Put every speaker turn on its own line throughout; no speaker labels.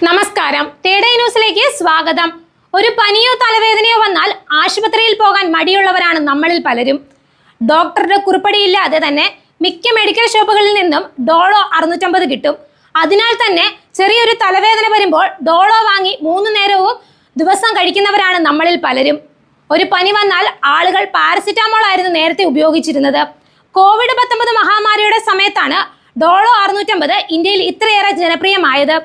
നമസ്കാരം, തേടേ ന്യൂസിലേക്ക് സ്വാഗതം. ഒരു പനിയോ തലവേദനയോ വന്നാൽ ആശുപത്രിയിൽ പോകാൻ മടിയുള്ളവരാണ് നമ്മളിൽ പലരും. ഡോക്ടറുടെ കുറിപ്പടിയില്ലാതെ തന്നെ മിക്ക മെഡിക്കൽ ഷോപ്പുകളിൽ നിന്നും ഡോളോ 650 കിട്ടും. അതിനാൽ തന്നെ ചെറിയൊരു തലവേദന വരുമ്പോൾ ഡോളോ വാങ്ങി 3 നേരവും ദിവസം കഴിക്കുന്നവരാണ് നമ്മളിൽ പലരും. ഒരു പനി വന്നാൽ ആളുകൾ പാരസിറ്റാമോൾ ആയിരുന്നു നേരത്തെ ഉപയോഗിച്ചിരുന്നത്. COVID-19 മഹാമാരിയുടെ സമയത്താണ് ഡോളോ 650 ഇന്ത്യയിൽ ഇത്രയേറെ ജനപ്രിയമായത്.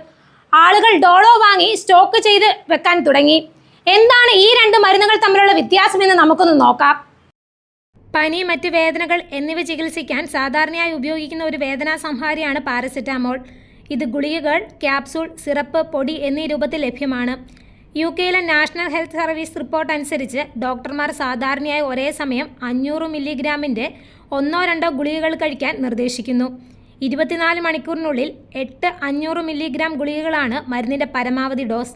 ആളുകൾ ഡോളോ വാങ്ങി സ്റ്റോക്ക് ചെയ്ത് വെക്കാൻ തുടങ്ങി. എന്താണ് ഈ രണ്ട് മരുന്നുകൾ തമ്മിലുള്ള വ്യത്യാസമെന്ന് നമുക്കൊന്ന് നോക്കാം. പനി, മറ്റ് വേദനകൾ എന്നിവ ചികിത്സിക്കാൻ സാധാരണയായി ഉപയോഗിക്കുന്ന ഒരു വേദനാ സംഹാരിയാണ് പാരസിറ്റാമോൾ. ഇത് ഗുളികകൾ, ക്യാപ്സൂൾ, സിറപ്പ്, പൊടി എന്നീ രൂപത്തിൽ ലഭ്യമാണ്. UK national health service report അനുസരിച്ച് ഡോക്ടർമാർ സാധാരണയായി ഒരേ സമയം 500 മില്ലിഗ്രാമിൻ്റെ 1-2 ഗുളികകൾ കഴിക്കാൻ നിർദ്ദേശിക്കുന്നു. 24 മണിക്കൂറിനുള്ളിൽ 8 500 മില്ലിഗ്രാം ഗുളികകളാണ് മരുന്നിൻ്റെ പരമാവധി ഡോസ്.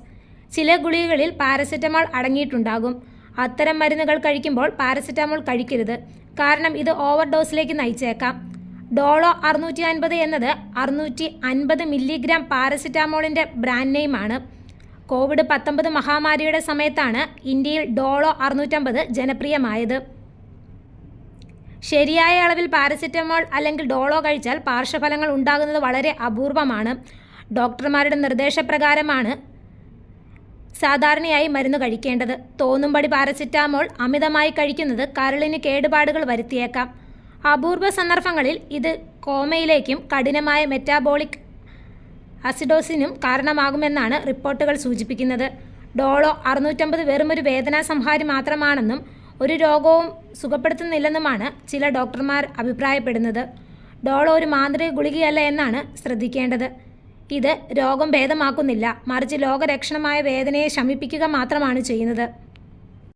ചില ഗുളികകളിൽ പാരസെറ്റമോൾ അടങ്ങിയിട്ടുണ്ടാകും. അത്തരം മരുന്നുകൾ കഴിക്കുമ്പോൾ പാരസെറ്റമോൾ കഴിക്കരുത്, കാരണം ഇത് ഓവർ ഡോസിലേക്ക് നയിച്ചേക്കാം. ഡോളോ 650 എന്നത് 650 മില്ലിഗ്രാം പാരസെറ്റാമോളിൻ്റെ ബ്രാൻഡ് നെയിമാണ്. COVID-19 മഹാമാരിയുടെ സമയത്താണ് ഇന്ത്യയിൽ ഡോളോ 650 ജനപ്രിയമായത്. ശരിയായ അളവിൽ പാരസെറ്റമോൾ അല്ലെങ്കിൽ ഡോളോ കഴിച്ചാൽ പാർശ്വഫലങ്ങൾ ഉണ്ടാകുന്നത് വളരെ അപൂർവമാണ്. ഡോക്ടർമാരുടെ നിർദ്ദേശപ്രകാരമാണ് സാധാരണയായി മരുന്ന് കഴിക്കേണ്ടത്. തോന്നുംപടി പാരസെറ്റാമോൾ അമിതമായി കഴിക്കുന്നത് കരളിന് കേടുപാടുകൾ വരുത്തിയേക്കാം. അപൂർവ സന്ദർഭങ്ങളിൽ ഇത് കോമയിലേക്കും കഠിനമായ മെറ്റാബോളിക് അസിഡോസിനും കാരണമാകുമെന്നാണ് റിപ്പോർട്ടുകൾ സൂചിപ്പിക്കുന്നത്. ഡോളോ 650 വെറുമൊരു വേദനാ സംഹാരി മാത്രമാണെന്നും ഒരു രോഗവും സുഖപ്പെടുത്തുന്നില്ലെന്നുമാണ് ചില ഡോക്ടർമാർ അഭിപ്രായപ്പെടുന്നത്. ഡോളോ ഒരു മാന്ത്രിക ഗുളികയല്ല എന്നാണ് ശ്രദ്ധിക്കേണ്ടത്. ഇത് രോഗം ഭേദമാക്കുന്നില്ല, മറിച്ച് രോഗലക്ഷണമായ വേദനയെ ശമിപ്പിക്കുക മാത്രമാണ് ചെയ്യുന്നത്.